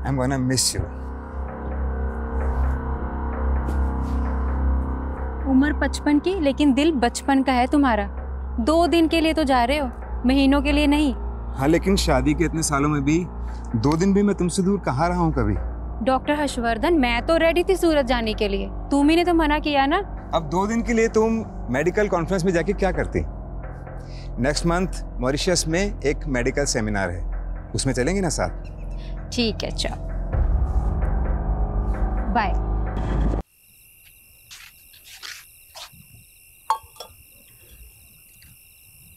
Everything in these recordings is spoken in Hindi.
I'm gonna miss you. उम्र 55 की, लेकिन दिल बचपन का है तुम्हारा। 2 दिन के लिए तो जा रहे हो, महीनों के लिए नहीं। हाँ, लेकिन शादी के इतने सालों में भी 2 दिन भी मैं तुमसे दूर कहाँ रहा हूँ कभी। डॉक्टर हर्षवर्धन, मैं तो रेडी थी सूरत जाने के लिए, तुम ही ने तो मना किया ना। अब 2 दिन के लिए तुम मेडिकल कॉन्फ्रेंस में जाके क्या करती? नेक्स्ट मंथ मॉरिशस में एक मेडिकल सेमिनार है, उसमें चलेंगे ना साथ? ठीक है, चल बाय।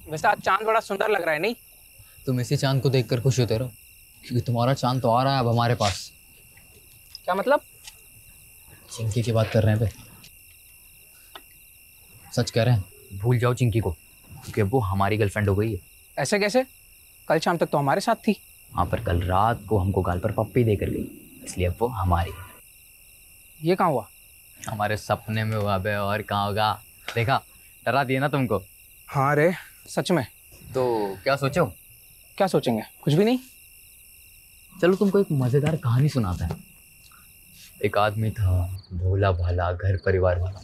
वैसे आज चांद बड़ा सुंदर लग रहा है, नहीं? तुम इसी चांद को देखकर खुश होते रहो, क्योंकि तुम्हारा चांद तो आ रहा है अब हमारे पास। क्या मतलब? चिंकी की बात कर रहे हैं बे। सच कह रहे हैं, भूल जाओ चिंकी को, क्योंकि अब वो हमारी गर्लफ्रेंड हो गई है। ऐसे कैसे? कल शाम तक तो हमारे साथ थी। हाँ, पर कल रात को हमको गाल पर पप्पी देकर गई, इसलिए अब वो हमारी। ये कहाँ हुआ? हमारे सपने में हुआ बे, और कहाँ होगा। देखा, डरा दिया ना तुमको। हाँ रे, सच में। तो क्या सोचो? क्या सोचेंगे? कुछ भी नहीं। चलो तुमको एक मजेदार कहानी सुनाता है। एक आदमी था, भोला भाला, घर परिवार वाला।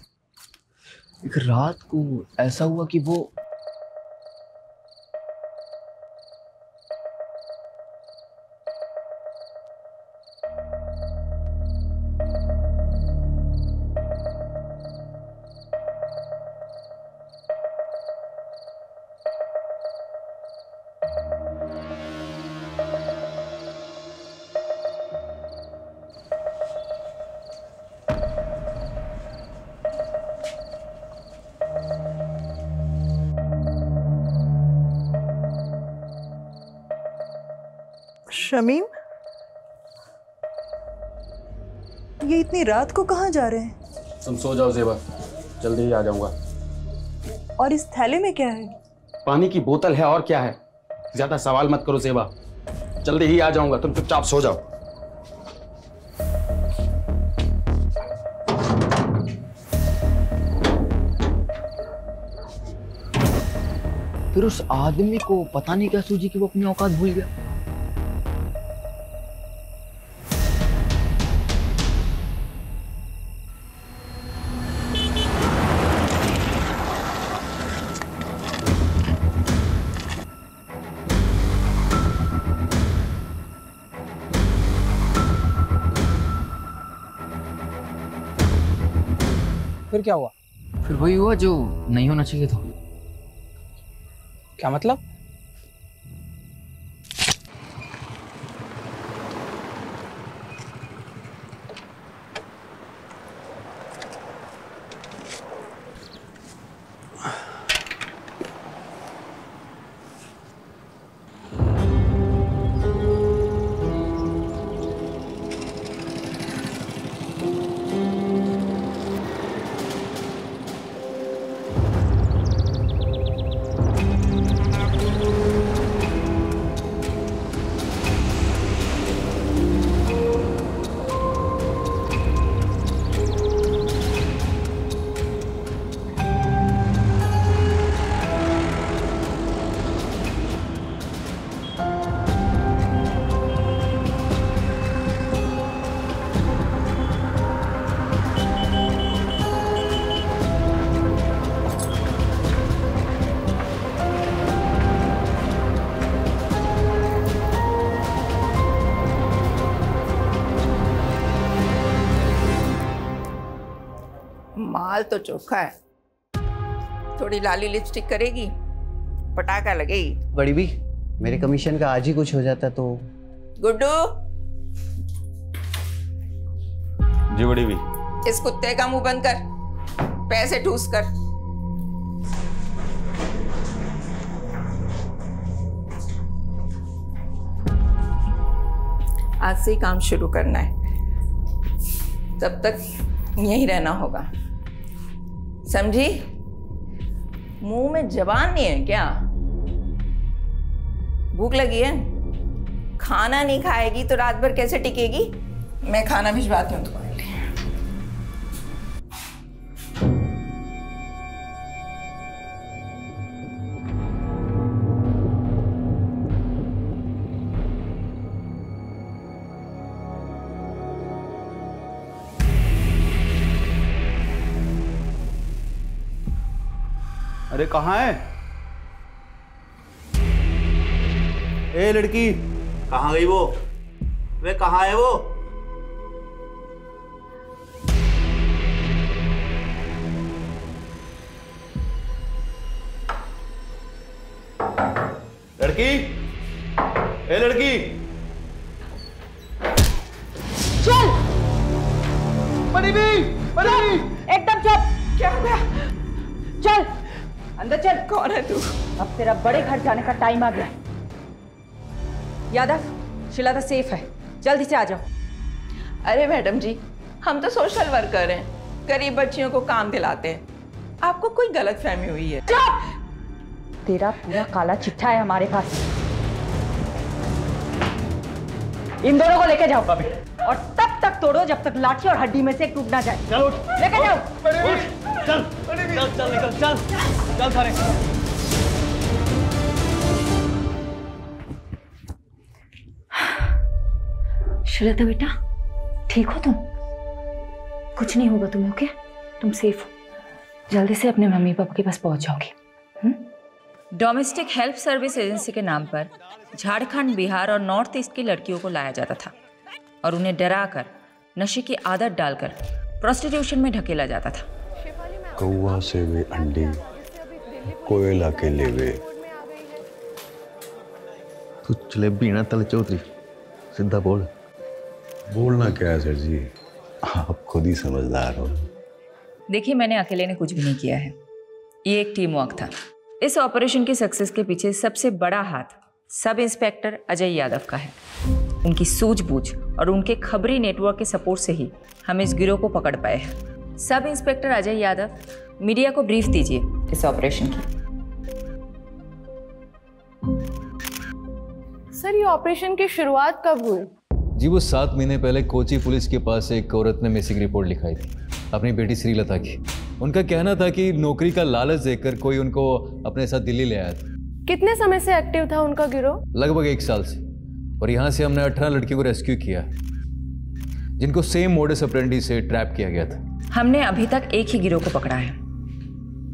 एक रात को ऐसा हुआ कि वो शमीम, ये इतनी रात को कहाँ जा रहे हैं? तुम सो जाओ ज़ेबा, जल्दी ही आ जाऊंगा। और इस थैले में क्या है? पानी की बोतल है, और क्या है? ज्यादा सवाल मत करो ज़ेबा, जल्दी ही आ जाऊंगा, तुम चुपचाप सो जाओ। फिर उस आदमी को पता नहीं क्या सूझी कि वो अपनी औकात भूल गया। फिर क्या हुआ? फिर वही हुआ जो नहीं होना चाहिए था। क्या मतलब? माल तो चोखा है, थोड़ी लाली लिपस्टिक करेगी, पटाखा लगेगी। बड़ी भी, मेरे कमीशन का आज ही कुछ हो जाता तो। गुड्डू, जी बड़ी भी। इस कुत्ते का मुंह बंद कर, पैसे ठूस कर। आज से ही काम शुरू करना है, तब तक यहीं रहना होगा, समझी? मुंह में जबान नहीं है क्या? भूख लगी है? खाना नहीं खाएगी तो रात भर कैसे टिकेगी? मैं खाना भिजवाती हूँ तुम्हारे लिए। अरे कहाँ है? ए लड़की, कहाँ गई वो? वे कहाँ है वो? लड़की, ए लड़की, चल। बनी भी, एकदम चुप। क्या हो गया? चल अंदर चल। कौन है तू? अब तेरा बड़े घर जाने का टाइम आ गया। यादव, शिला सेफ है, जल्दी से आ जाओ। अरे मैडम जी, हम तो सोशल वर्कर हैं, गरीब बच्चियों को काम दिलाते हैं। आपको कोई गलतफहमी हुई है। चुप! तेरा पूरा काला चिट्ठा है हमारे पास। इन दोनों को लेके जाओ और तब तक तोड़ो जब तक लाठी और हड्डी में से एक टूट ना जाए। चलो लेके जाओ। चल चल चल निकल, चल चल सारे। श्वेता बेटा, ठीक हो तुम? कुछ नहीं होगा तुम्हें, ओके? तुम सेफ हो। जल्दी से अपने मम्मी पापा के पास पहुंच जाओगी। डोमेस्टिक हेल्प सर्विस एजेंसी के नाम पर झारखंड, बिहार और नॉर्थ ईस्ट की लड़कियों को लाया जाता था और उन्हें डराकर, नशे की आदत डालकर प्रोस्टिट्यूशन में ढकेला जाता था। कौवा से वे अंडे, कोयला के लेवे। तू जलेबी ना तल चौधरी, सीधा बोल। बोलना क्या है सर जी, आप खुद ही समझदार हो। देखिए, मैंने अकेले ने कुछ भी नहीं किया है, ये एक टीम वर्क था। इस ऑपरेशन की सक्सेस के पीछे सबसे बड़ा हाथ सब इंस्पेक्टर अजय यादव का है। उनकी सूझबूझ और उनके खबरी नेटवर्क के सपोर्ट से ही हम इस गिरोह को पकड़ पाए हैं। Sub inspector Ajay Yadav, media को ब्रीफ दीजिए इस ऑपरेशन की। सर, ये ऑपरेशन की शुरुआत कब हुई? जी, वो 7 महीने पहले कोची पुलिस के पास एक औरत ने मिसिंग रिपोर्ट लिखाई थी, अपनी बेटी श्रीलता की। उनका कहना था कि नौकरी का लालच देकर कोई उनको अपने साथ दिल्ली ले आया था। कितने समय से एक्टिव था उनका गिरोह? लगभग 1 साल से। और यहाँ से हमने 18 लड़कियों को रेस्क्यू किया, जिनको सेम मोडस ऑपरेंडी से ट्रैप किया गया था। हमने अभी तक एक ही गिरोह को पकड़ा है।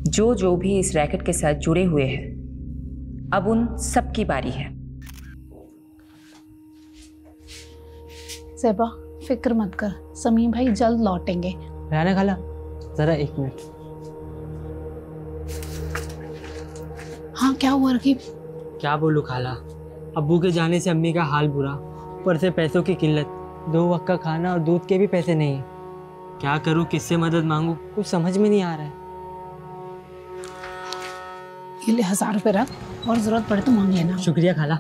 जो भी इस रैकेट के साथ जुड़े हुए हैं, अब उन सबकी बारी है। ज़ेबा, फिक्र मत कर, समीम भाई जल्द लौटेंगे। राना खाला, जरा 1 मिनट। हाँ, क्या हुआ रकीब? क्या बोलूँ खाला, अब्बू के जाने से अम्मी का हाल बुरा, ऊपर से पैसों की किल्लत, 2 वक्त का खाना और दूध के भी पैसे नहीं। क्या करूँ, किससे मदद मांगूँ, कुछ समझ में नहीं आ रहा है। ये ले 1000 रुपये रख, और जरूरत पड़े तो मांग लेना। शुक्रिया खाला।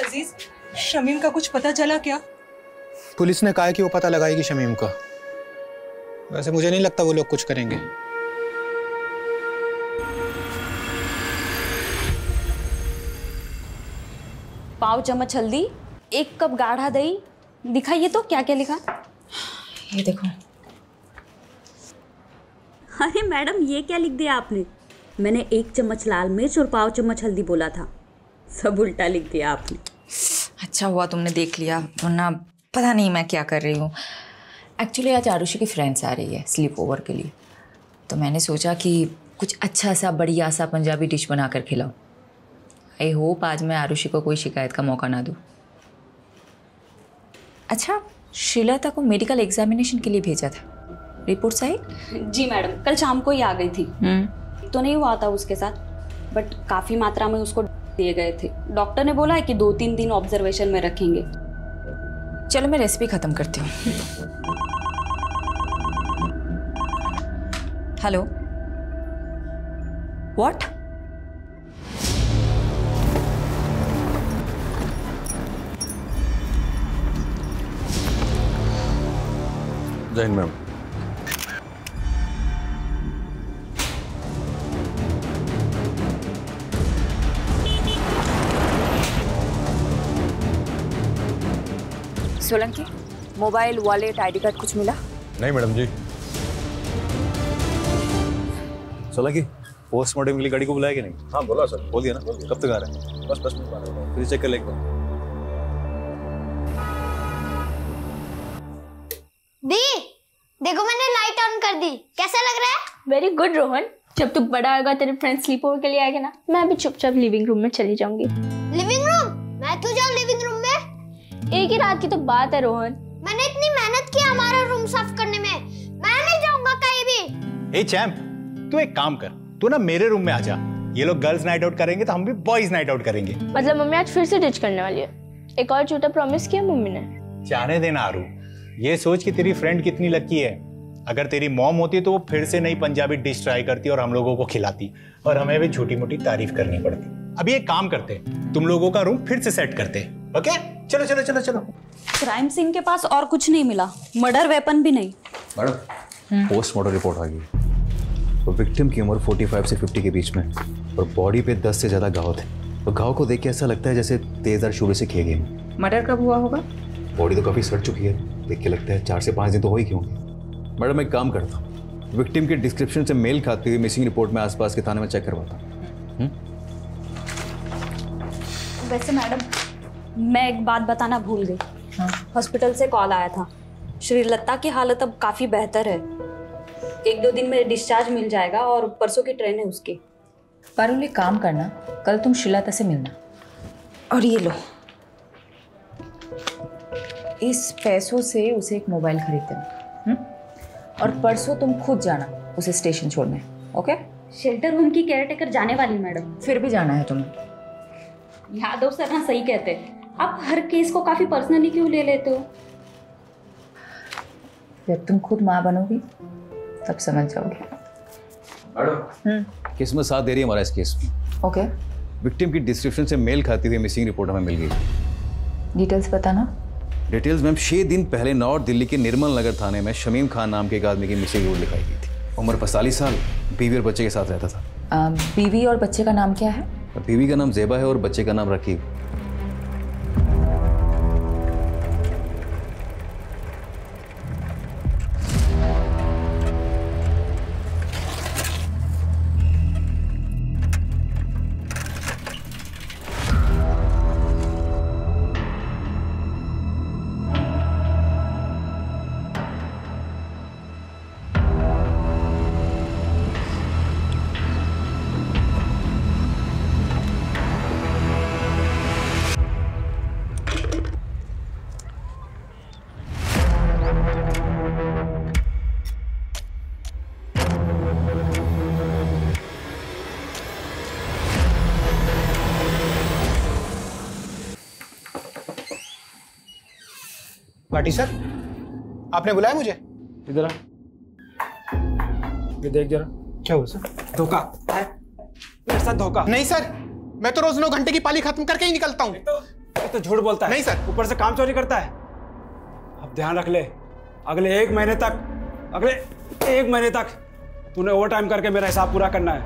अजीज, शमीम का कुछ पता चला क्या? पुलिस ने कहा है कि वो पता लगाएगी शमीम का। वैसे मुझे नहीं लगता वो लोग कुछ करेंगे। पाव चम्मच हल्दी, 1 कप गाढ़ा दही। दिखाइए तो क्या क्या लिखा। ये देखो। अरे मैडम, ये क्या लिख दिया आपने? मैंने 1 चम्मच लाल मिर्च और पाव चम्मच हल्दी बोला था, सब उल्टा लिख दिया आपने। अच्छा हुआ तुमने देख लिया, वरना पता नहीं मैं क्या कर रही हूँ। एक्चुअली आज आरुषि की फ्रेंड्स आ रही है स्लीप ओवर के लिए, तो मैंने सोचा कि कुछ अच्छा सा बढ़िया सा पंजाबी डिश बना कर खिलाऊं। आई होप आज मैं आरुषि को कोई शिकायत का मौका ना दूँ। अच्छा, श्रीलता को मेडिकल एग्जामिनेशन के लिए भेजा था, रिपोर्ट्स आई? जी मैडम, कल शाम को ही आ गई थी। तो नहीं हुआ था उसके साथ, बट काफ़ी मात्रा में उसको दिए गए थे। डॉक्टर ने बोला है कि 2-3 दिन ऑब्जर्वेशन में रखेंगे। चलो मैं रेसिपी ख़त्म करती हूँ। Hello, what? Jai Hind ma'am. Solanki, mobile, wallet, ID card कुछ मिला? नहीं मैडम जी। सोलंकी, पोस्टमार्टम के लिए गाड़ी को बुलाया कि नहीं? हाँ बोला सर। बोल दिया ना? कब तक आ रहे हैं? बस 10 मिनट बाद। फिर चेक कर ले एक बार। दी, देखो मैंने लाइट ऑन कर दी, कैसा लग रहा है? Very good Rohan. जब तू बड़ा होगा तेरे फ्रेंड स्लीप ओवर के लिए आएगा ना, मैं अभी चुपचाप लिविंग रूम में चली जाऊंगी। Living room? मैं तो जाऊँ लिविंग रूम में? एक ही रात की तो बात है रोहन। मैंने इतनी मेहनत की हमारा रूम साफ करने में, मैं नहीं जाऊंगा कहीं भी। ए चैंप, तू एक काम कर, तू ना मेरे रूम में आ जा। ये लोग गर्ल्स नाइट आउट करेंगे तो हम भी बॉयज नाइट आउट करेंगे। मतलब मम्मी आज फिर से डिच करने वाली है? एक और झूठा प्रॉमिस किया मम्मी ने। जाने देना आरू, ये सोच कि तेरी फ्रेंड कितनी लकी है। अगर तेरी मॉम होती तो वो फिर से नई पंजाबी डिश ट्राई करती और हम लोगों को खिलाती, और हमें भी छोटी मोटी तारीफ करनी पड़ती। अभी एक काम करते, तुम लोगों का रूम फिर से सेट करते। ओके, चलो चलो चलो चलो। क्राइम सीन के पास और कुछ नहीं मिला, मर्डर वेपन भी नहीं। मैडम, पोस्टमार्टम रिपोर्ट आ गई। तो विक्टिम की उम्र 45 से 50 के बीच में, और बॉडी पे 10 से ज्यादा घाव थे। तो घाव को देख के ऐसा लगता है जैसे तेजदार शूले से किए गए। मर्डर कब हुआ होगा? बॉडी तो काफी सड़ चुकी है, देख के लगता है 4 से 5 दिन तो हो ही क्यों। मैडम एक काम करता हूँ, विक्टिम के डिस्क्रिप्शन से मेल खाती हुई मिसिंग रिपोर्ट में आसपास के थाने में चेक करवाता हूँ। वैसे मैडम, मैं एक बात बताना भूल गई। हॉस्पिटल से कॉल आया था, श्रीलता की हालत अब काफी बेहतर है। 1-2 दिन में डिस्चार्ज मिल जाएगा और परसों की ट्रेन है उसकी। पारुल एक काम करना, कल तुम श्रीलता से मिलना। और ये लो, इस पैसों से उसे एक मोबाइल खरीद देना। और परसों तुम खुद जाना उसे स्टेशन छोड़ने। ओके? शेल्टर होम की केयरटेकर जाने वाली मैडम। फिर भी जाना है तुम्हें। यादव सर ना सही कहते, आप हर केस को काफी पर्सनली क्यों ले लेते हो? जब तुम खुद माँ बनोगी तब समझ जाओगे। मैडम, किस्मत साथ दे रही है हमारा इस केस में। ओके। विक्टिम की डिस्क्रिप्शन से मेल खाती हुई मिसिंग रिपोर्ट हमें मिल गई। डिटेल्स बताना। डिटेल्स मैम, 6 दिन पहले नॉर्थ दिल्ली के निर्मल नगर थाने में शमीम खान नाम के एक आदमी की मिसिंग रिपोर्ट लिखाई गई थी। उम्र 45 साल, बीवी और बच्चे के साथ रहता था। बीवी और बच्चे का नाम क्या है? बीवी का नाम ज़ेबा है और बच्चे का नाम रकीब। भाटी सर, आपने बुलाया मुझे? इधर आ, ये देख जरा। क्या हुआ सर? धोखा है मेरे साथ, धोखा। नहीं सर, मैं तो रोज 9 घंटे की पाली खत्म करके ही निकलता हूँ। तो झूठ बोलता है। नहीं सर। ऊपर से काम चोरी करता है। अब ध्यान रख ले, अगले 1 महीने तक तूने ओवर टाइम करके मेरा हिसाब पूरा करना है।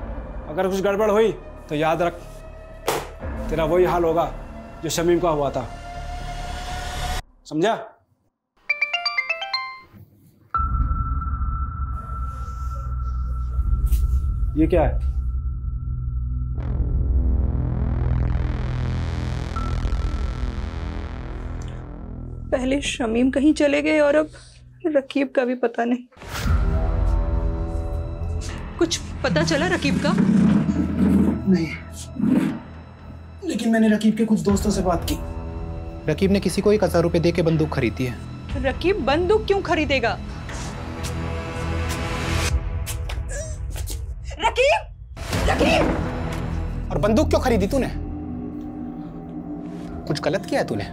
अगर कुछ गड़बड़ हुई तो याद रख, तेरा वही हाल होगा जो शमीम का हुआ था। समझा? ये क्या है? पहले शमीम कहीं चले गए और अब रकीब का भी पता नहीं। कुछ पता चला रकीब का? नहीं, लेकिन मैंने रकीब के कुछ दोस्तों से बात की। रकीब ने किसी को 1000 रुपए दे के बंदूक खरीदी है। रकीब बंदूक क्यों खरीदेगा? रकीब! रकीब! और बंदूक क्यों खरीदी तूने? कुछ गलत किया है तूने?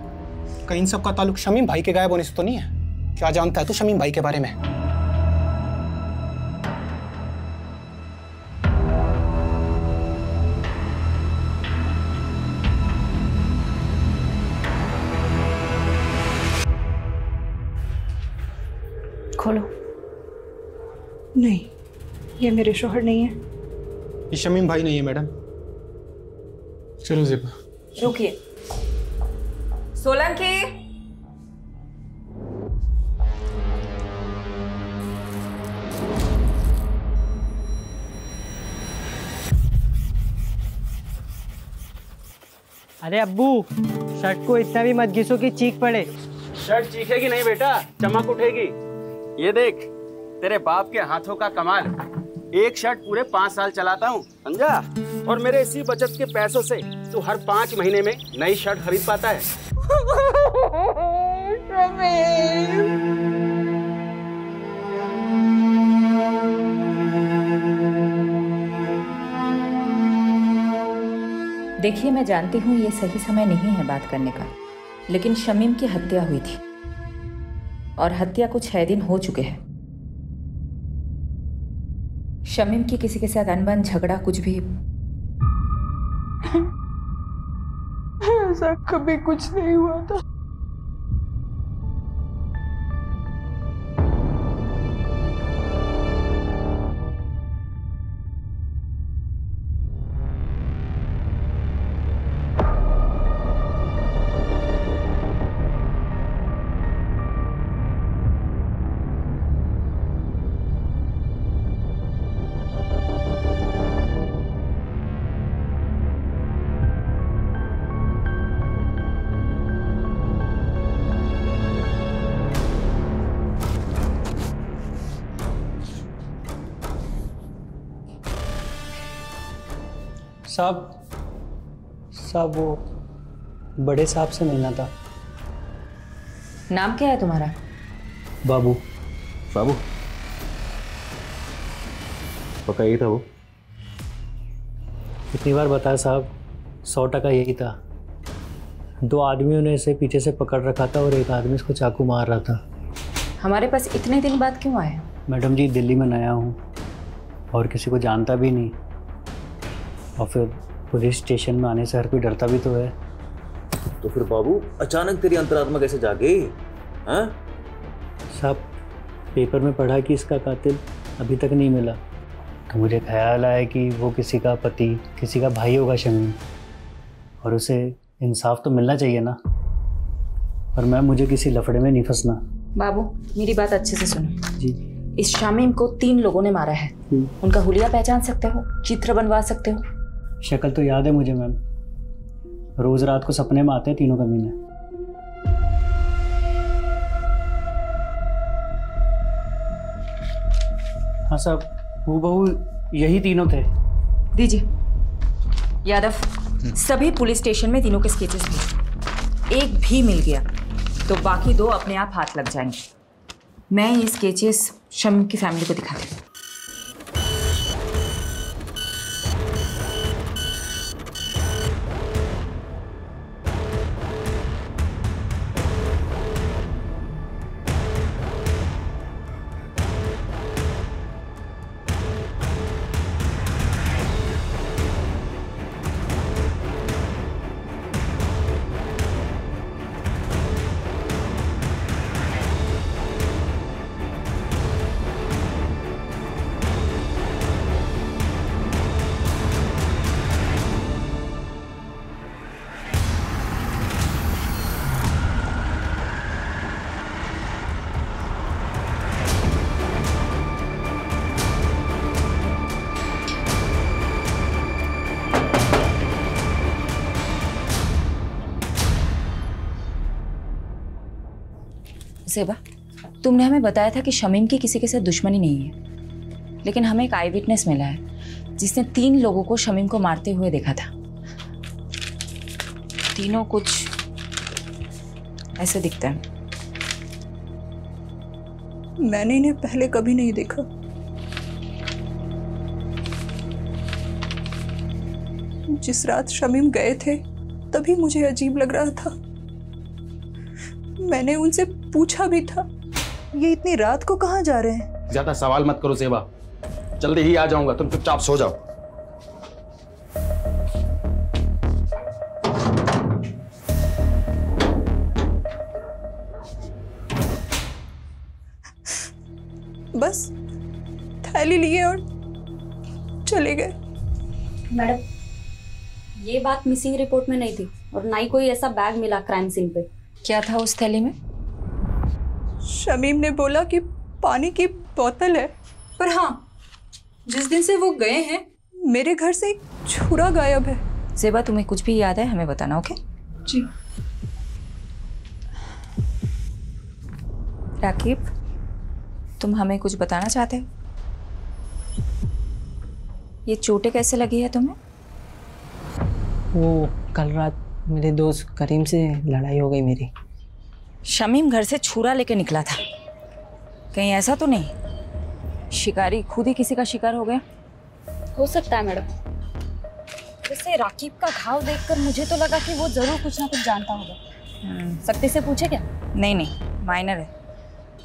कहीं इन सब का ताल्लुक शमीम भाई के गायब होने से तो नहीं है? क्या जानता है तू शमीम भाई के बारे में? खोलो। नहीं, ये मेरे शौहर नहीं है। ये शमीम भाई नहीं है मैडम। चलो ज़ेबा। रुकिए। सोलंकी। अरे अब्बू, शर्ट को इतना भी मत घिसो कि चीख पड़े। शर्ट चीखेगी नहीं बेटा, चमक उठेगी। ये देख तेरे बाप के हाथों का कमाल। एक शर्ट पूरे 5 साल चलाता हूँ, समझा? और मेरे इसी बचत के पैसों से तू हर 5 महीने में नई शर्ट खरीद पाता है। देखिए, मैं जानती हूँ ये सही समय नहीं है बात करने का, लेकिन शमीम की हत्या हुई थी और हत्या को 6 दिन हो चुके हैं। शमीम की किसी के साथ अनबन, झगड़ा, कुछ भी? ऐसा कभी कुछ नहीं हुआ था। साहब वो बड़े साहब से मिलना था। नाम क्या है तुम्हारा? बाबू। बाबू पक्का यही था वो? कितनी बार बताया साहब, 100% यही था। 2 आदमियों ने इसे पीछे से पकड़ रखा था और एक आदमी इसको चाकू मार रहा था। हमारे पास इतने दिन बाद क्यों आए? मैडम जी, दिल्ली में नया हूँ और किसी को जानता भी नहीं, और फिर पुलिस स्टेशन में आने से हर कोई डरता भी तो है। तो फिर बाबू अचानक तेरी अंतरात्मा कैसे जागे? हाँ साहब, पेपर में पढ़ा कि इसका कातिल अभी तक नहीं मिला, तो मुझे ख्याल आया कि वो किसी का पति, किसी का भाई होगा शमीम, और उसे इंसाफ तो मिलना चाहिए ना। और मैम, मुझे किसी लफड़े में नहीं फंसना। बाबू, मेरी बात अच्छे से सुनो जी। इस शमीम को 3 लोगों ने मारा है। उनका हुलिया पहचान सकते हो? चित्र बनवा सकते हो? शक्ल तो याद है मुझे मैम, रोज रात को सपने में आते हैं तीनों कमीने। हाँ साहब, हूबहू यही तीनों थे। दीजिए यादव, सभी पुलिस स्टेशन में तीनों के स्केचेस थे। एक भी मिल गया तो बाकी 2 अपने आप हाथ लग जाएंगे। मैं ये स्केचेस शमीम की फैमिली को दिखाती हूँ। सेबा, तुमने हमें बताया था कि शमीम की किसी के साथ दुश्मनी नहीं है, लेकिन हमें एक आई विटनेस मिला है जिसने 3 लोगों को शमीम को मारते हुए देखा था। तीनों कुछ ऐसे दिखते हैं। मैंने इन्हें पहले कभी नहीं देखा। जिस रात शमीम गए थे तभी मुझे अजीब लग रहा था। मैंने उनसे पूछा भी था, ये इतनी रात को कहाँ जा रहे हैं? ज्यादा सवाल मत करो सेबा, जल्दी ही आ जाऊंगा, तुम चुपचाप सो जाओ। बस थैली लिए और चले गए। मैडम, ये बात मिसिंग रिपोर्ट में नहीं थी और ना ही कोई ऐसा बैग मिला क्राइम सीन पे। क्या था उस थैली में? शमीम ने बोला कि पानी की बोतल है, पर हाँ, जिस दिन से वो गए हैं मेरे घर से एक छुरा गायब है। सेबा, तुम्हें कुछ भी याद है हमें बताना, ओके? जी। राकीब, तुम हमें कुछ बताना चाहते हो? ये चोटें कैसे लगी है तुम्हें? वो कल रात मेरे दोस्त करीम से लड़ाई हो गई मेरी। शमीम घर से छुरा लेके निकला था, कहीं ऐसा तो नहीं शिकारी खुद ही किसी का शिकार हो गया? हो सकता है मैडम। वैसे राकीब का घाव देखकर मुझे तो लगा कि वो जरूर कुछ ना कुछ जानता होगा। सकते से पूछे क्या? नहीं नहीं, माइनर है,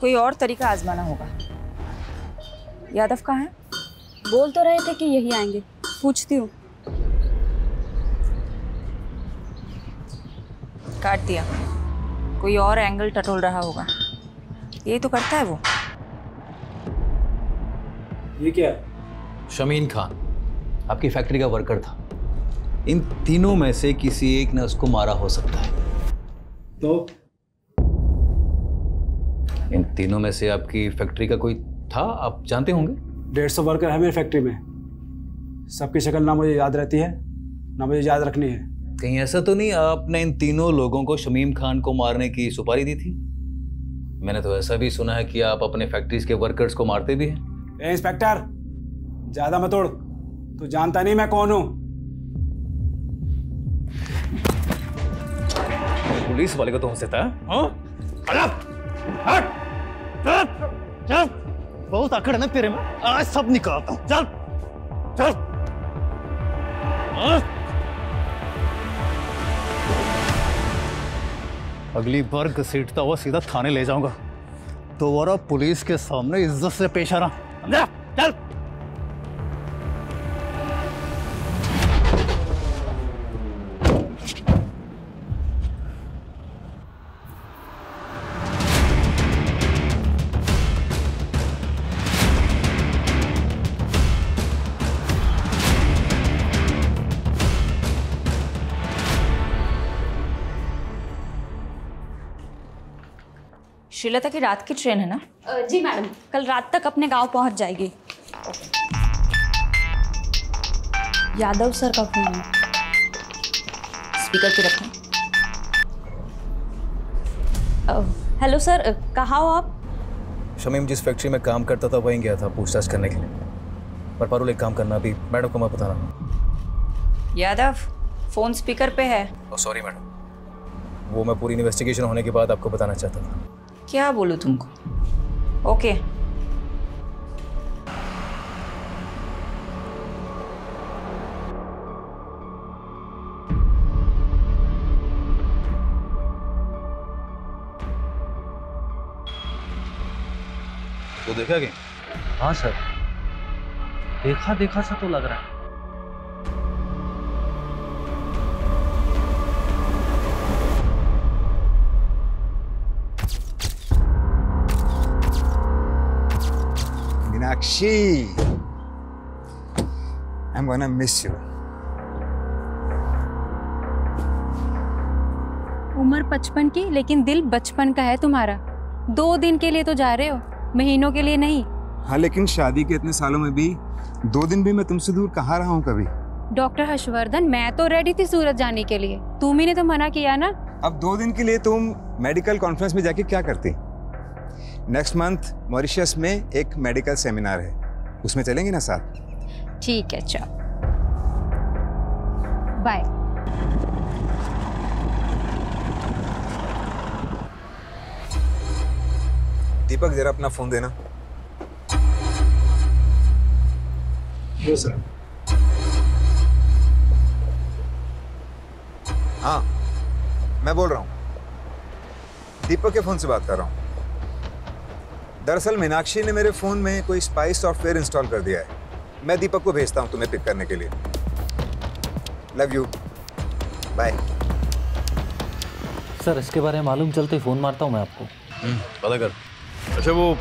कोई और तरीका आजमाना होगा। यादव कहाँ है? बोल तो रहे थे कि यही आएंगे, पूछती हूँ। काट दिया, कोई और एंगल टटोल रहा होगा। यही तो करता है वो। ये क्या है? शमीन खान आपकी फैक्ट्री का वर्कर था। इन तीनों में से किसी एक ने उसको मारा हो सकता है। तो इन तीनों में से आपकी फैक्ट्री का कोई था, आप जानते होंगे? 150 वर्कर है मेरी फैक्ट्री में। सबकी शक्ल ना मुझे याद रहती है ना मुझे याद रखनी है। कहीं ऐसा तो नहीं आपने इन तीनों लोगों को शमीम खान को मारने की सुपारी दी थी? मैंने तो ऐसा भी सुना है कि आप अपने फैक्ट्रीज के वर्कर्स को मारते भी हैं। ए इंस्पेक्टर, ज्यादा मत उड़, तू जानता नहीं मैं कौन हूं। पुलिस वाले को तो हंसता है। चल, बहुत आकड़ है ना तेरे में, आज सब निकालता हूं। चल चल। अगली बार घसीटता हुआ सीधा थाने ले जाऊंगा। दोबारा पुलिस के सामने इज्जत से पेश आना, समझा? चल। श्रीलता की रात की ट्रेन है ना? जी मैडम, कल रात तक अपने गांव पहुंच जाएगी। यादव सर का फोन है। स्पीकर पे रखें। हेलो सर, कहाँ हो आप? शमीम जिस फैक्ट्री में काम करता था वहीं गया था पूछताछ करने के लिए। पर पारुल एक काम करना, अभी मैडम को मैं बताना। यादव, फोन स्पीकर पे है। सॉरी मैडम, वो मैं पूरी इन्वेस्टिगेशन होने के बाद आपको बताना चाहता था। क्या बोलूं तुमको? ओके। तो देखा क्या? हाँ सर, देखा देखा सा तो लग रहा है। Meenakshi, I'm gonna miss you. उम्र 55 की लेकिन दिल बचपन का है तुम्हारा। 2 दिन के लिए तो जा रहे हो, महीनों के लिए नहीं। हाँ, लेकिन शादी के इतने सालों में भी 2 दिन भी मैं तुमसे दूर कहाँ रहा हूँ कभी। डॉक्टर हर्षवर्धन, मैं तो रेडी थी सूरत जाने के लिए, तुम ही ने तो मना किया ना। अब 2 दिन के लिए तुम मेडिकल कॉन्फ्रेंस में जाके क्या करती? नेक्स्ट मंथ मॉरिशस में एक मेडिकल सेमिनार है, उसमें चलेंगे ना साथ? ठीक है, चल बाय। दीपक, जरा अपना फोन देना। Yes sir. हाँ, मैं बोल रहा हूँ, दीपक के फोन से बात कर रहा हूँ। दरअसल मीनाक्षी ने मेरे फोन में कोई स्पाई सॉफ्टवेयर इंस्टॉल कर दिया है। मैं दीपक को भेजता हूँ तुम्हें पिक करने के लिए। Love you, bye. सर, इसके बारे में मालूम चलते फ़ोन मारता हूँ मैं आपको। पता कर। अच्छा, वो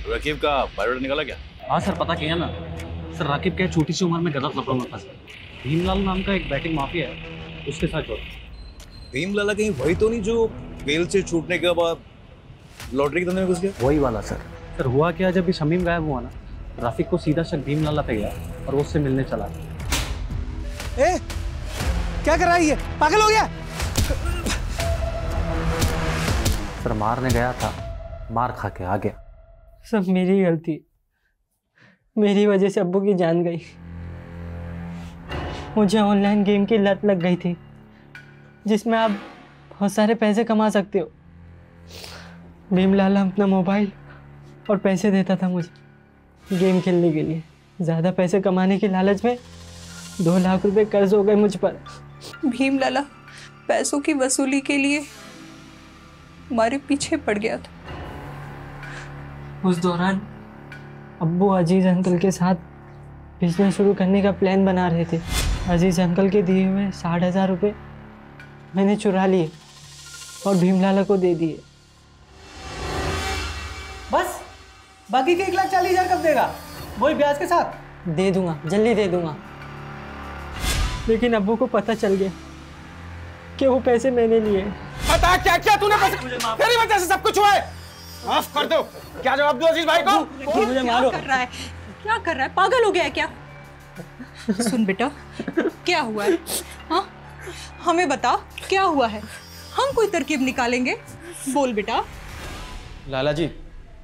रकीब का बायोडाटा निकाला क्या? हाँ सर, पता किया ना सर। राकीब क्या छोटी सी उम्र में गलत लफड़ों में फंसा। भीमलाल नाम का एक बैटिंग माफिया है, उसके साथ जोड़ा। भीमलाल कहीं वही तो नहीं जो बेल से छूटने के बाद लॉटरी के धंधे में घुस गया? वही वाला सर। सर हुआ क्या, जब भी शमीम गायब हुआ ना, राफिक को सीधा शक भीमलाल पे गया और वो उससे मिलने चला गया। ए, क्या कर रहा है ये? पागल हो गया? सर मारने गया था, मार खा के आ गया। सब मेरी गलती, मेरी वजह से अब्बू की जान गई। मुझे ऑनलाइन गेम की लत लग गई थी जिसमें आप बहुत सारे पैसे कमा सकते हो। भीमलाला अपना मोबाइल और पैसे देता था मुझे गेम खेलने के लिए। ज़्यादा पैसे कमाने की लालच में 2 लाख रुपए कर्ज हो गए मुझ पर। भीमलाला पैसों की वसूली के लिए हमारे पीछे पड़ गया था। उस दौरान अब्बू अजीज अंकल के साथ बिजनेस शुरू करने का प्लान बना रहे थे। अजीज अंकल के दिए हुए 60,000 रुपये मैंने चुरा लिए और भीमलाला को दे दिए। बस बाकी के 1,40,000 कब देगा? वही ब्याज के साथ? दे दूंगा, जल्दी दे दूंगा। लेकिन अब्बू को पता चल गया कि वो पैसे मैंने लिए। पता क्या क्या तूने तेरी वजह से सब कुछ हुआ है। माफ कर दो। क्या जवाब दूं अजीज भाई को? मुझे मारो। क्या कर रहा है? पागल हो गया है क्या? सुन बेटा, क्या हुआ है? हाँ, हमें बता क्या हुआ है। हम कोई तरकीब निकालेंगे। बोल बेटा। लाला जी,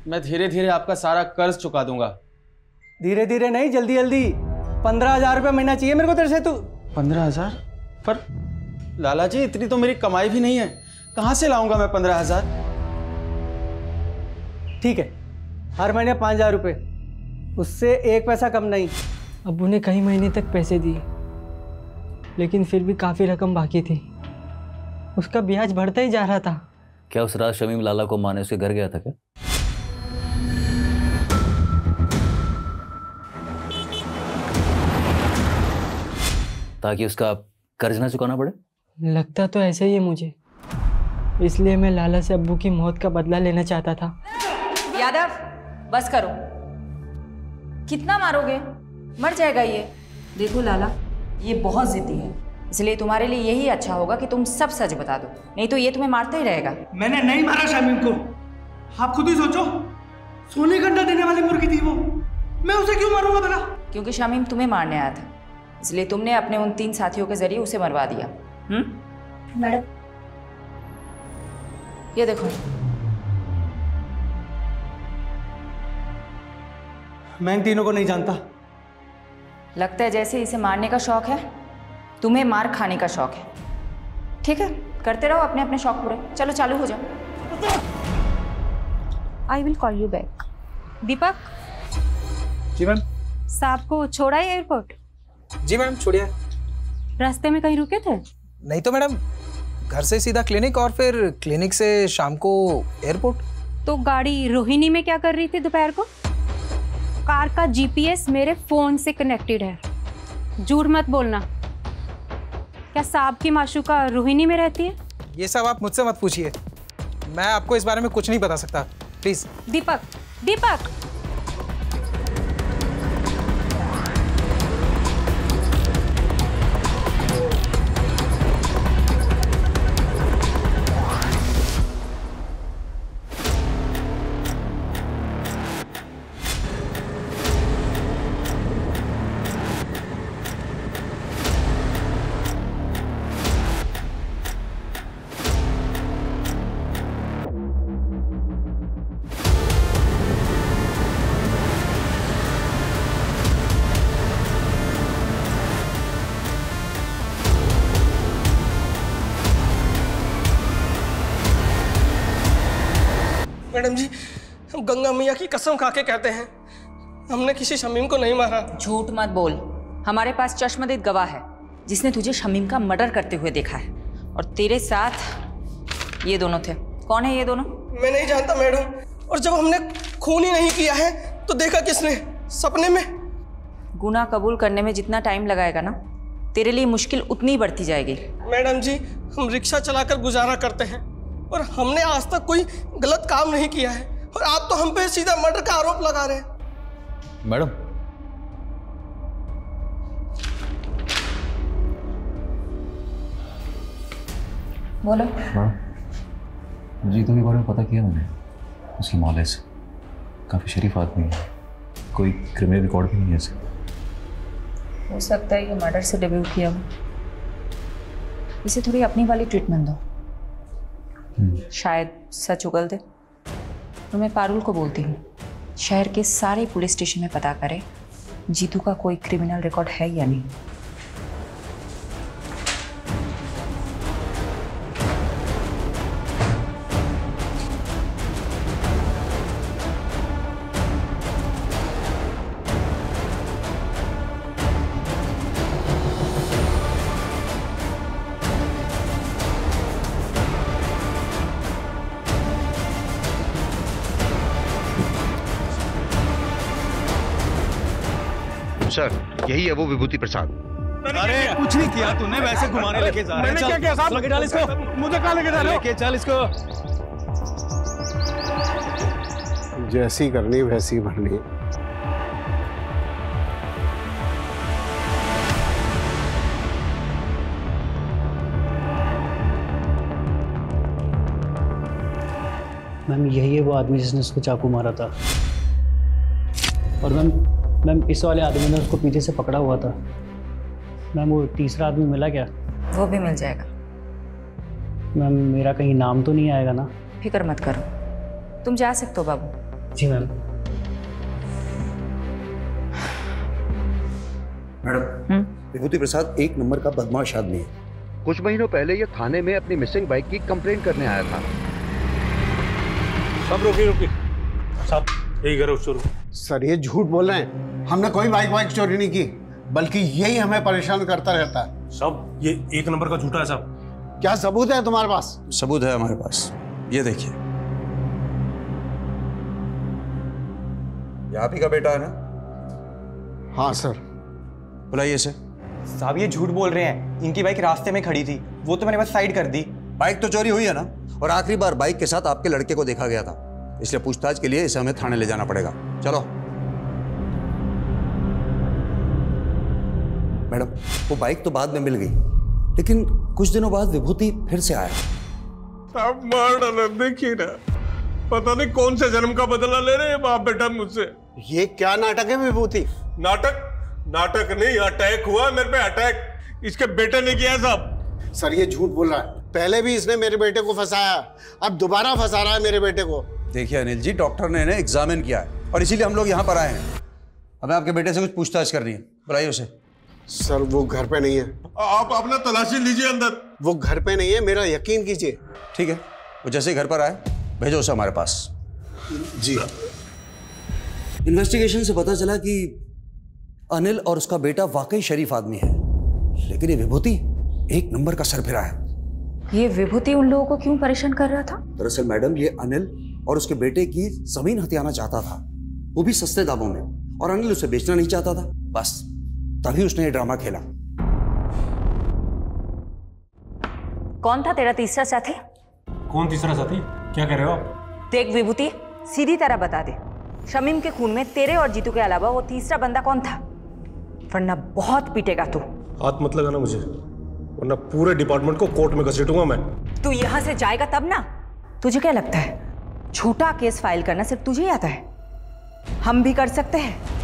मैं धीरे धीरे आपका सारा कर्ज चुका दूंगा। धीरे धीरे नहीं, जल्दी जल्दी। 15,000 रुपये महीना चाहिए मेरे को तेरे से। तू 15,000? पर लाला जी इतनी तो मेरी कमाई भी नहीं है, कहाँ से लाऊंगा मैं 15,000? ठीक है, हर महीने 5,000 रुपये, उससे 1 पैसा कम नहीं। अब्बू ने कई महीने तक पैसे दिए लेकिन फिर भी काफ़ी रकम बाकी थी। उसका ब्याज बढ़ता ही जा रहा था। क्या उस रात शमीम लाला को माने उसके घर गया था क्या? ताकि उसका कर्ज ना चुकाना पड़े? लगता तो ऐसे ही है मुझे, इसलिए मैं लाला से अब्बू की मौत का बदला लेना चाहता था। यादव, बस करो। कितना मारोगे? मर जाएगा ये। देखो लाला, ये बहुत जिद्दी है, इसलिए तुम्हारे लिए यही अच्छा होगा कि तुम सब सच बता दो, नहीं तो ये तुम्हें मारता ही रहेगा। मैंने नहीं मारा शमीम को, आप खुद ही सोचो। सोने का अंडा देने वाली मुर्गी थी वो, मैं उसे क्यों मारूंगा भला? क्योंकि शमीम तुम्हें मारने आया था, इसलिए तुमने अपने उन 3 साथियों के जरिए उसे मरवा दिया। मैडम, ये देखो। मैं इन तीनों को नहीं जानता। लगता है जैसे इसे मारने का शौक है, तुम्हें मार खाने का शौक है। ठीक है, करते रहो अपने अपने शौक पूरे। चलो चालू हो जाओ। I will call you back. Deepak. जी मैम। साहब को छोड़ा है एयरपोर्ट? जी मैम, छोड़िए। रास्ते में कहीं रुके थे? नहीं तो मैडम, घर से सीधा क्लिनिक और फिर क्लिनिक से शाम को एयरपोर्ट। तो गाड़ी रोहिणी में क्या कर रही थी दोपहर को? कार का जीपीएस मेरे फोन से कनेक्टेड है। झूठ मत बोलना। क्या साहब की माशूका रोहिणी में रहती है? ये सब आप मुझसे मत पूछिए, मैं आपको इस बारे में कुछ नहीं बता सकता, प्लीज। Deepak, Deepak. मैडम जी, हम गंगा मैया की कसम खा के कहते हैं, हमने किसी शमीम को नहीं मारा। झूठ मत बोल। हमारे पास चश्मदीद गवाह है जिसने तुझे शमीम का मर्डर करते हुए देखा है, और तेरे साथ ये दोनों थे। कौन है ये दोनों? मैं नहीं जानता मैडम, और जब हमने खून ही नहीं किया है तो देखा किसने? सपने में। गुनाह कबूल करने में जितना टाइम लगाएगा ना, तेरे लिए मुश्किल उतनी बढ़ती जाएगी। मैडम जी, हम रिक्शा चलाकर गुजारा करते हैं और हमने आज तक कोई गलत काम नहीं किया है, और आप तो हम पे सीधा मर्डर का आरोप लगा रहे हैं। मैडम, बोलो। जीतू के बारे में पता किया मैंने, उसकी नॉलेज काफ़ी शरीफ आदमी है, कोई क्रिमिनल रिकॉर्ड भी नहीं है इसे। हो सकता है ये मर्डर से डेब्यू किया हो। इसे थोड़ी अपनी वाली ट्रीटमेंट दो, शायद सच उगल दे। तो मैं पारुल को बोलती हूँ शहर के सारे पुलिस स्टेशन में पता करें जीतू का कोई क्रिमिनल रिकॉर्ड है या नहीं। सर, यही है वो विभूति प्रसाद। अरे कुछ नहीं किया तूने, वैसे घुमाने लेके जा रहे हैं। मैंने क्या किया साहब? लेके चल इसको। मुझे कहाँ लेके जा रहे हो? लेके चल इसको। जैसी करनी वैसी भरनी। मैम यही है वो आदमी जिसने उसको चाकू मारा था। और मैम इस वाले आदमी ने उसको पीछे से पकड़ा हुआ था। मैम वो तीसरा आदमी मिला क्या? वो भी मिल जाएगा। मैम मेरा कहीं नाम तो नहीं आएगा ना? फिक्र मत करो, तुम जा सकते हो बाबू। जी मैम। मैडम, विभूति प्रसाद एक नंबर का बदमाश आदमी है। कुछ महीनों पहले ये थाने में अपनी मिसिंग बाइक की कंप्लेंट करने आया था। सब रुकिए साहब, यही करो शुरू। सर ये झूठ बोल रहे हैं, हमने कोई बाइक चोरी नहीं की, बल्कि यही हमें परेशान करता रहता है। सब ये एक नंबर का झूठा है साहब। क्या सबूत है तुम्हारे पास? सबूत है हमारे पास, ये देखिए। ये आप ही का बेटा है ना? हाँ सर। बुलाइए इसे। साहब ये झूठ बोल रहे हैं, इनकी बाइक रास्ते में खड़ी थी, वो तो मैंने बस साइड कर दी। बाइक तो चोरी हुई है ना, और आखिरी बार बाइक के साथ आपके लड़के को देखा गया था, इसलिए पूछताछ के लिए इसे हमें थाने ले जाना पड़ेगा। चलो। मैडम, वो बाइक तो बाद में मिल गई, लेकिन कुछ दिनों बाद विभूति फिर से आया। साहब मार डाला, देखिए ना, पता नहीं कौन से जन्म का बदला ले रहे हैं बाप बेटा मुझसे। ये क्या नाटक है विभूति? नाटक नहीं, अटैक हुआ मेरे पे, अटैक इसके बेटे ने किया साहब। सर ये झूठ बोल रहा है, पहले भी इसने मेरे बेटे को फंसाया, अब दोबारा फंसा रहा है मेरे बेटे को। देखिए अनिल जी, डॉक्टर ने इन्हें एग्जामिन किया है और इसीलिए हम लोग यहाँ पर आए हैं। हमें आपके बेटे से कुछ पूछताछ करनी है, बुलाइए उसे। सर वो घर पे नहीं है। आप अपना तलाशी लीजिए अंदर। वो घर पे नहीं है, मेरा यकीन कीजिए। ठीक है, वो जैसे ही घर पर आए भेजो उसे हमारे पास। जी। इन्वेस्टिगेशन से पता चला कि अनिल और उसका बेटा वाकई शरीफ आदमी है, लेकिन ये विभूति एक नंबर का सरफिरा है। ये विभूति उन लोगों को क्यों परेशान कर रहा था? दरअसल मैडम, ये अनिल और उसके बेटे की जमीन हथियाना चाहता था, वो भी सस्ते दामों में, और अनिल उसे बेचना नहीं चाहता था। बस तभी उसने ये ड्रामा खेला। कौन था तेरा तीसरा साथी? कौन तीसरा साथी? क्या कह रहे हो आप? देख विभूति, सीधी तरह बता दे, शमीम के खून में तेरे और जीतू के अलावा वो तीसरा बंदा कौन था? वरना बहुत पीटेगा तू। हाथ मत लगाना मुझे, वरना पूरे डिपार्टमेंट को कोर्ट में घसीटूंगा मैं। तू यहाँ से जाएगा तब ना। तुझे क्या लगता है छोटा केस फाइल करना सिर्फ तुझे ही आता है? हम भी कर सकते हैं।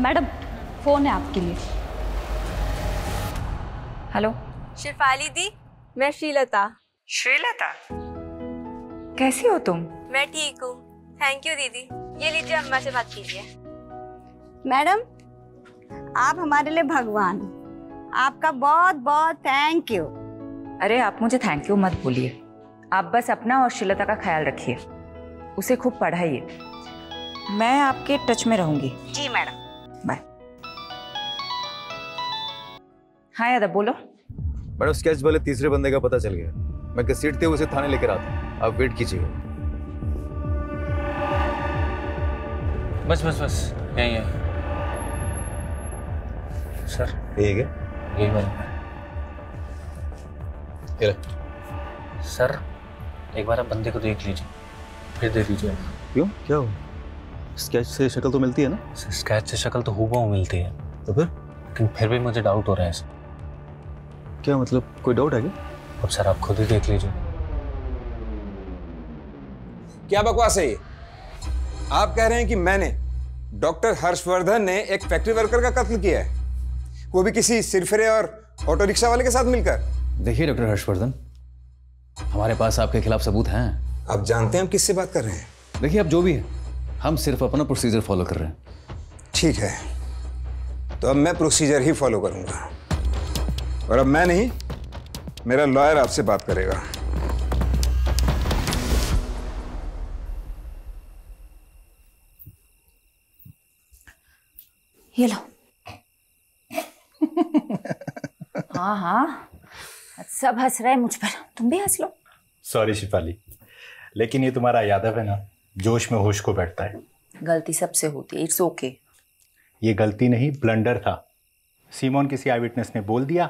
मैडम फोन है आपके लिए। हेलो शिफाली दी, मैं श्रीलता। श्रीलता, कैसी हो तुम? मैं ठीक हूँ, थैंक यू दीदी। ये लीजिए, अम्मा से बात कीजिए। मैडम आप हमारे लिए भगवान, आपका बहुत बहुत थैंक यू। अरे आप मुझे थैंक यू मत बोलिए, आप बस अपना और श्रीलता का ख्याल रखिए, उसे खूब पढ़ाइए। मैं आपके टच में रहूंगी। जी मैडम। बाय। हाँ यादव बोलो। मैडम स्केच वाले तीसरे बंदे का पता चल गया, मैं घसीटते हुए उसे थाने लेकर आता हूँ, आप वेट कीजिएगा। बस यही है सर। यही है? यही वाला सर। एक बार आप बंदे को देख लीजिए, फिर दे दीजिए। क्यों, क्या हो? स्केच से शक्ल तो मिलती है ना? स्केच से शक्ल तो हूबहू मिलती है, तो लेकिन फिर भी मुझे डाउट हो रहा है सर। क्या मतलब, कोई डाउट है क्या? अब सर आप खुद ही देख लीजिए। क्या बकवास है ये? आप कह रहे हैं कि मैंने, डॉक्टर हर्षवर्धन ने एक फैक्ट्री वर्कर का कत्ल किया है, वो भी किसी सिरफिरे और ऑटो रिक्शा वाले के साथ मिलकर? देखिए डॉक्टर हर्षवर्धन, हमारे पास आपके खिलाफ सबूत हैं, आप जानते हैं हम किससे बात कर रहे हैं? देखिए आप जो भी है, हम सिर्फ अपना प्रोसीजर फॉलो कर रहे हैं। ठीक है, तो अब मैं प्रोसीजर ही फॉलो करूंगा, और अब मैं नहीं, मेरा लॉयर आपसे बात करेगा। ये लो। हाँ हाँ, सब हंस रहे हैं मुझ पर, तुम भी हंस लो। सॉरी शिफाली, लेकिन ये तुम्हारा यादव है ना, जोश में होश को बैठता है। गलती सबसे होती है, इट्स ओके। ये गलती नहीं, ब्लंडर था। सीमोन किसी आई विटनेस ने बोल दिया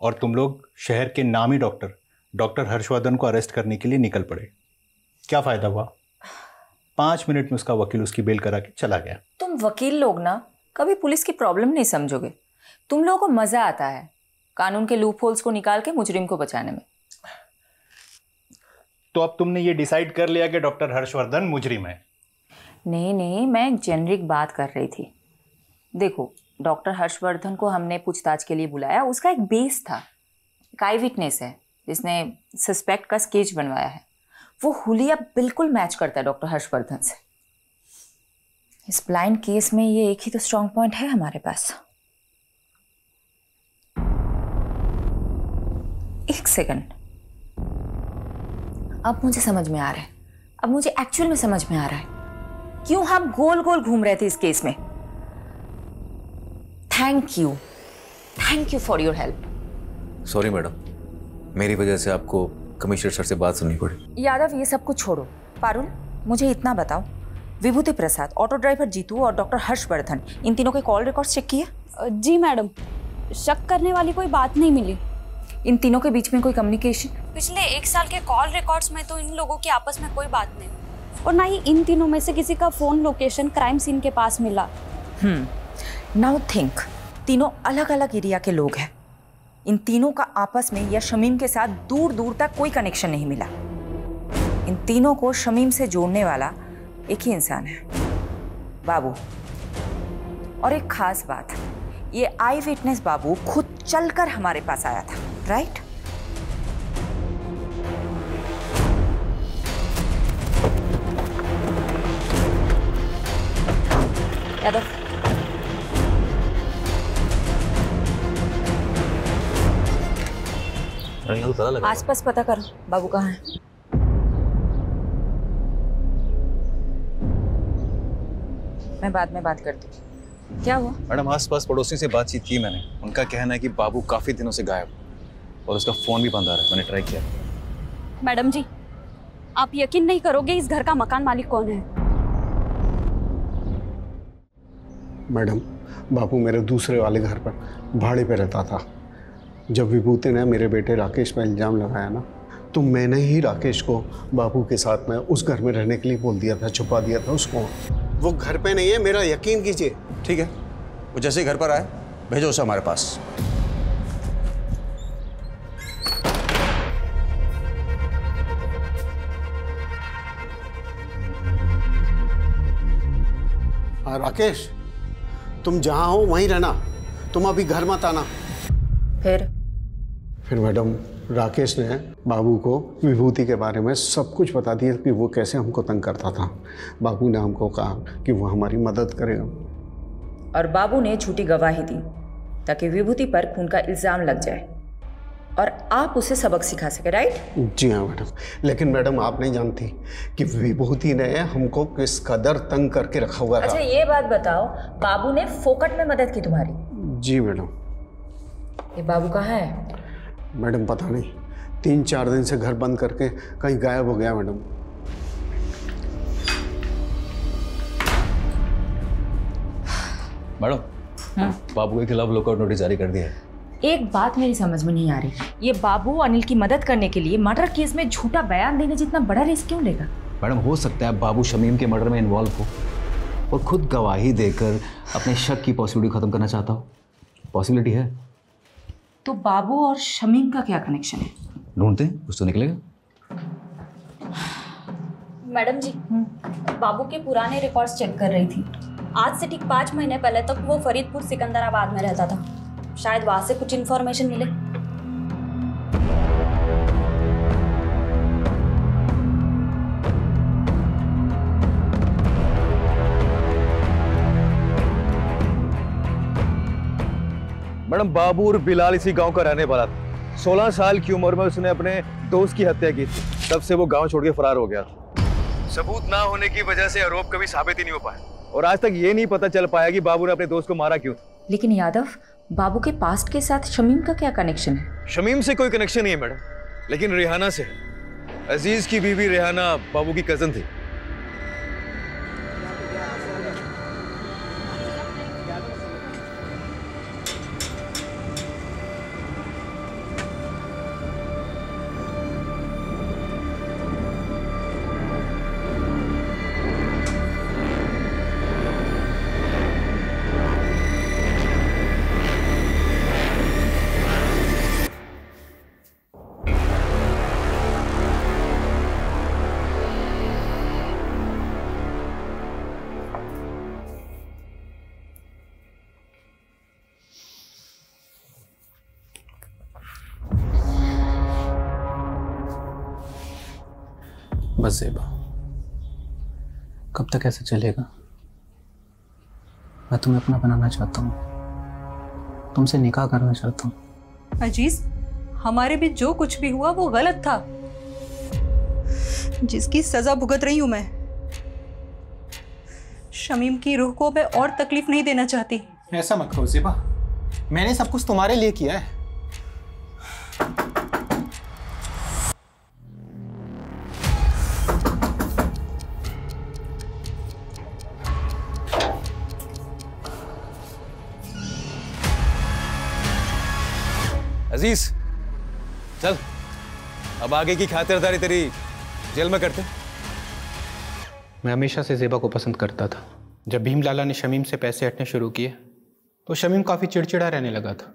और तुम लोग शहर के नामी डॉक्टर हर्षवर्धन को अरेस्ट करने के लिए निकल पड़े। क्या फायदा हुआ? 5 मिनट में उसका वकील उसकी बेल करा के चला गया। तुम वकील लोग ना कभी पुलिस की प्रॉब्लम नहीं समझोगे। तुम लोगों को मजा आता है कानून के लूप होल्स को निकाल के मुजरिम को बचाने में। तो अब तुमने ये डिसाइड कर लिया कि डॉक्टर हर्षवर्धन मुजरिम है? नहीं, मैं एक जेनरिक बात कर रही थी। देखो, डॉक्टर हर्षवर्धन को हमने पूछताछ के लिए बुलाया, उसका एक बेस था, एक आई विटनेस है जिसने सस्पेक्ट का स्केच बनवाया है। वो हुलिया बिल्कुल मैच करता है डॉक्टर हर्षवर्धन से। इस ब्लाइंड केस में ये एक ही तो स्ट्रॉन्ग पॉइंट है हमारे पास। एक सेकंड, अब मुझे समझ में आ रहा है, अब मुझे एक्चुअल में समझ में आ रहा है क्यों हम गोल गोल घूम रहे थे इस केस में। Thank you for your help. Sorry madam, मेरी वजह से आपको कमिश्नर सर से बात सुननी पड़ी। यादव, ये सब कुछ छोड़ो। पारुल, मुझे इतना बताओ, विभूति प्रसाद, ऑटो ड्राइवर जीतू और डॉक्टर हर्षवर्धन, इन तीनों के कॉल रिकॉर्ड्स चेक किए? जी मैडम, शक करने वाली कोई बात नहीं मिली। इन तीनों के बीच में कोई कम्युनिकेशन? पिछले 1 साल के कॉल रिकॉर्ड्स में तो इन लोगों की आपस में कोई बात नहीं, और ना ही इन तीनों में से किसी का फोन लोकेशन क्राइम सीन के पास मिला। नाउ थिंक, तीनों अलग अलग एरिया के लोग हैं। इन तीनों का आपस में या शमीम के साथ दूर दूर तक कोई कनेक्शन नहीं मिला। इन तीनों को शमीम से जोड़ने वाला एक ही इंसान है, बाबू। और एक खास बात, ये आई विटनेस बाबू खुद चलकर हमारे पास आया था, राइट? यादव, आसपास पता करो बाबू कहाँ है। मैं बाद में बात करती हूँ। क्या हुआ? मैडम, आसपास पड़ोसी से बातचीत की मैंने। उनका कहना है कि बाबू काफी दिनों से गायब और उसका फोन भी बंद आ रहा है। मैंने ट्राई किया। मैडम जी, आप यकीन नहीं करोगे इस घर का मकान मालिक कौन है। मैडम, बाबू मेरे दूसरे वाले घर पर भाड़े पे रहता था। जब विभूति ने मेरे बेटे राकेश पर इल्ज़ाम लगाया ना, तो मैंने ही राकेश को बाबू के साथ में उस घर में रहने के लिए बोल दिया था, छुपा दिया था उसको। वो घर पे नहीं है, मेरा यकीन कीजिए। ठीक है, वो जैसे ही घर पर आए भेजो उसे हमारे पास। हाँ राकेश, तुम जहाँ हो वहीं रहना, तुम अभी घर मत आना। फिर मैडम, राकेश ने बाबू को विभूति के बारे में सब कुछ बता दिया कि वो कैसे हमको तंग करता था। बाबू ने हमको कहा कि वो हमारी मदद करेगा, और बाबू ने झूठी गवाही दी ताकि विभूति पर खून का इल्जाम लग जाए और आप उसे सबक सिखा सके, राइट? जी हाँ मैडम, लेकिन मैडम आप नहीं जानती कि विभूति ने हमको किस कदर तंग करके रखा हुआ था। अच्छा, ये बात बताओ, बाबू ने फोकट में मदद की तुम्हारी? जी मैडम। ये बाबू कहाँ है? मैडम पता नहीं, 3-4 दिन से घर बंद करके कहीं गायब हो गया मैडम। मैडम, बाबू के खिलाफ लुकआउट नोटिस जारी कर दिया है। एक बात मेरी समझ में नहीं आ रही, ये बाबू अनिल की मदद करने के लिए मर्डर केस में झूठा बयान देने जितना बड़ा रिस्क क्यों लेगा? मैडम, हो सकता है बाबू शमीम के मर्डर में इन्वॉल्व हो और खुद गवाही देकर अपने शक की पॉसिबिलिटी खत्म करना चाहता हो। पॉसिबिलिटी है। तो बाबू और शमीम का क्या कनेक्शन है? ढूंढते हैं, कुछ तो निकलेगा। मैडम जी, बाबू के पुराने रिकॉर्ड्स चेक कर रही थी। आज से ठीक 5 महीने पहले तक वो फरीदपुर सिकंदराबाद में रहता था। शायद वहां से कुछ इन्फॉर्मेशन मिले। मैडम बाबू और बिलाल इसी गांव का रहने वाला था। 16 साल की उम्र में उसने अपने दोस्त की हत्या की थी। तब से वो गांव छोड़ के फरार हो गया था। सबूत ना होने की वजह से आरोप कभी साबित ही नहीं हो पाया और आज तक ये नहीं पता चल पाया कि बाबू ने अपने दोस्त को मारा क्यों। लेकिन यादव, बाबू के पास्ट के साथ शमीम का क्या कनेक्शन है? शमीम से कोई कनेक्शन नहीं है मैडम, लेकिन रेहाना से। अजीज की बीवी रेहाना बाबू की कजन थी। बस ज़ेबा, कब तक ऐसे चलेगा? मैं तुम्हें अपना बनाना चाहता हूँ, तुमसे निकाह करना चाहता हूँ। अजीज, हमारे बीच जो कुछ भी हुआ वो गलत था, जिसकी सजा भुगत रही हूं मैं। शमीम की रूह को मैं और तकलीफ नहीं देना चाहती। ऐसा मत करो ज़ेबा, मैंने सब कुछ तुम्हारे लिए किया है। अजीज चल, अब आगे की खातिरदारी तेरी जेल में करते। मैं हमेशा से ज़ेबा को पसंद करता था। जब भीम लाला ने शमीम से पैसे हटने शुरू किए तो शमीम काफ़ी चिड़चिड़ा रहने लगा था।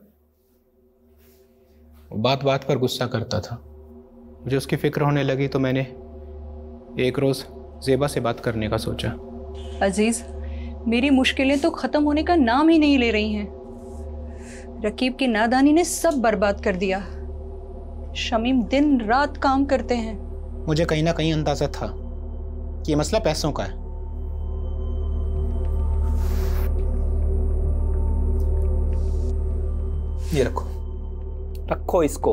वो बात बात पर गुस्सा करता था। मुझे उसकी फिक्र होने लगी तो मैंने एक रोज़ ज़ेबा से बात करने का सोचा। अजीज, मेरी मुश्किलें तो ख़त्म होने का नाम ही नहीं ले रही हैं। रकीब की नादानी ने सब बर्बाद कर दिया। शमीम दिन रात काम करते हैं। मुझे कहीं ना कहीं अंदाजा था कि ये मसला पैसों का है। ये रखो, रखो इसको।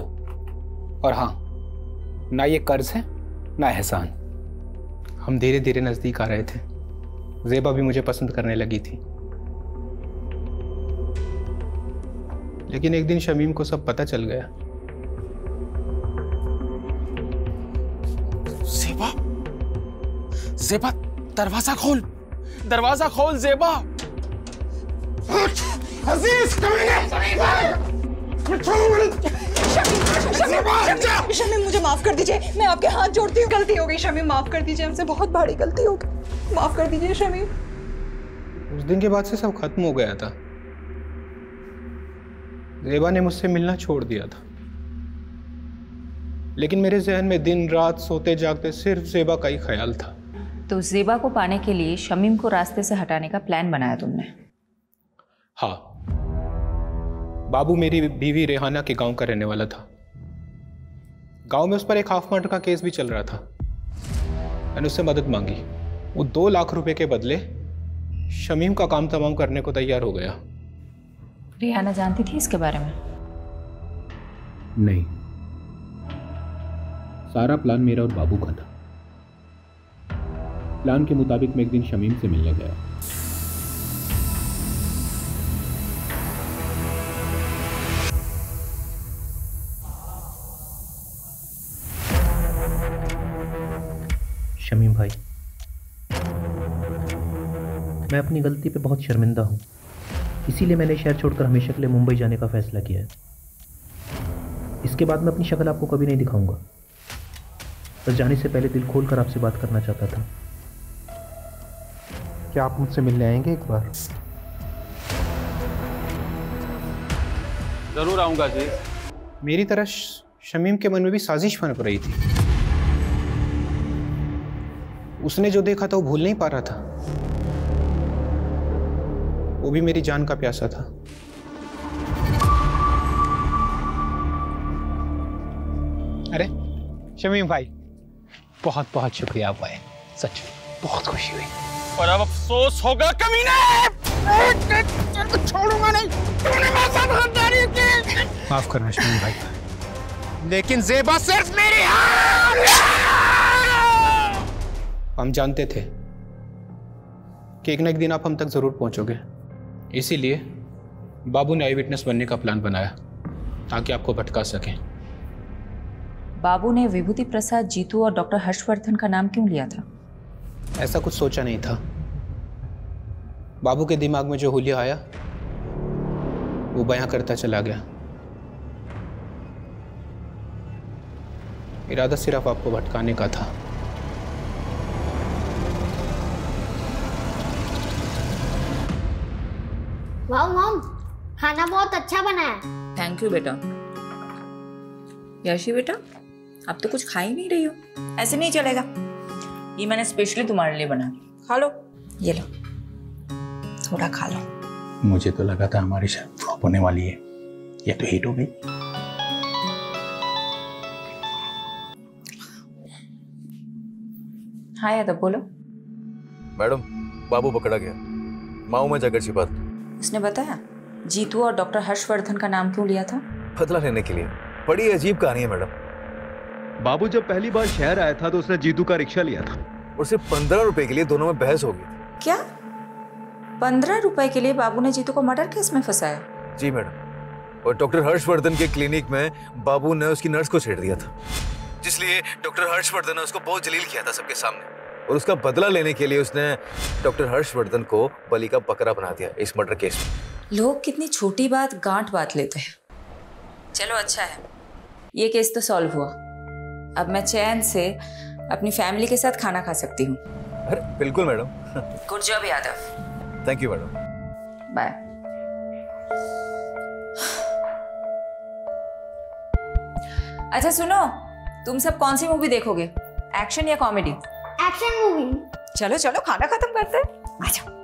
और हाँ, ना ये कर्ज है ना एहसान। हम धीरे धीरे नजदीक आ रहे थे। ज़ेबा भी मुझे पसंद करने लगी थी, लेकिन एक दिन शमीम को सब पता चल गया। ज़ेबा, ज़ेबा, दरवाजा खोल, दरवाजा खोल ज़ेबा। अजीज, शमीम, मुझे माफ कर दीजिए, मैं आपके हाथ जोड़ती हूँ। गलती हो गई शमीम, माफ कर दीजिए, हमसे बहुत बड़ी गलती हो गई, माफ कर दीजिए शमीम। उस दिन के बाद से सब खत्म हो गया था। ज़ेबा ने मुझसे मिलना छोड़ दिया था, लेकिन मेरे जहन में दिन रात सोते जागते सिर्फ ज़ेबा का ही ख्याल था। तो ज़ेबा को पाने के लिए शमीम को रास्ते से हटाने का प्लान बनाया तुमने? हाँ, बाबू मेरी बीवी रेहाना के गांव का रहने वाला था। गांव में उस पर एक हाफ मर्डर का केस भी चल रहा था। मैंने उससे मदद मांगी। वो 2 लाख रुपए के बदले शमीम का काम तमाम करने को तैयार हो गया। रेहाना जानती थी इसके बारे में? नहीं, सारा प्लान मेरा और बाबू का था। प्लान के मुताबिक मैं एक दिन शमीम से मिलने गया। शमीम भाई, मैं अपनी गलती पे बहुत शर्मिंदा हूँ, इसीलिए मैंने शहर छोड़कर हमेशा के लिए मुंबई जाने का फैसला किया है। इसके बाद मैं अपनी शक्ल आपको कभी नहीं दिखाऊंगा। बस जाने से पहले दिल खोलकर आपसे बात करना चाहता था। क्या आप मुझसे मिलने आएंगे एक बार? जरूर आऊंगा जी। मेरी तरह शमीम के मन में भी साजिश बन रही थी। उसने जो देखा था वो भूल नहीं पा रहा था। वो भी मेरी जान का प्यासा था। अरे शमीम भाई, बहुत बहुत शुक्रिया आप आए, सच बहुत खुशी हुई। और अब अफसोस होगा कमीने, छोड़ूंगा नहीं। तूने मेरे साथ गद्दारी माफ करना शमीम भाई। लेकिन ज़ेबा सिर्फ मेरी हम जानते थे कि एक न एक दिन आप हम तक जरूर पहुंचोगे, इसीलिए बाबू ने आई विटनेस बनने का प्लान बनाया ताकि आपको भटका सकें। बाबू ने विभूति प्रसाद, जीतू और डॉक्टर हर्षवर्धन का नाम क्यों लिया था? ऐसा कुछ सोचा नहीं था। बाबू के दिमाग में जो हुलिया आया वो बयां करता चला गया। इरादा सिर्फ आपको भटकाने का था। वाह मॉम, खाना बहुत अच्छा बना है। थैंक यू बेटा। यशी बेटा, अब तो कुछ खा ही नहीं रही हो, ऐसे नहीं चलेगा। ये मैंने स्पेशली तुम्हारे लिए बना, खा लो। ये लो, थोड़ा खा लो। मुझे तो लगा था हमारी शायद फ्लॉप होने वाली है, ये तो हिट हो गई। हाँ यादव, बोलो। मैडम, बाबू पकड़ा गया, माऊ में जाकर छिपा था। उसने बताया जीतू और डॉक्टर हर्षवर्धन का नाम क्यों लिया था? बदला लेने के लिए। बड़ी अजीब कहानी है मैडम। बाबू जब पहली बार शहर आया था तो उसने जीतू का रिक्शा लिया था और सिर्फ 15 रुपए के लिए दोनों में बहस हो गई। क्या 15 रुपए के लिए बाबू ने जीतू को मर्डर केस में फंसाया? जी मैडम, और डॉक्टर हर्षवर्धन के क्लिनिक में बाबू ने उसकी नर्स को छेड़ दिया था, जिसलिए डॉक्टर हर्षवर्धन ने उसको बहुत जलील किया था सबके सामने, और उसका बदला लेने के लिए उसने डॉक्टर हर्षवर्धन को बलि का बकरा बना दिया इस मर्डर केस में। लोग कितनी छोटी बात गांठ बात लेते हैं। चलो अच्छा है, ये केस तो सॉल्व हुआ। अब मैं चैन से अपनी फैमिली के साथ खाना खा सकती हूँ। अरे बिल्कुल madam. Good job Yadav. Thank you madam. Bye. अच्छा सुनो, तुम सब कौन सी मूवी देखोगे, एक्शन या कॉमेडी? Action movie. चलो चलो, खाना खत्म करते हैं, आ जाओ।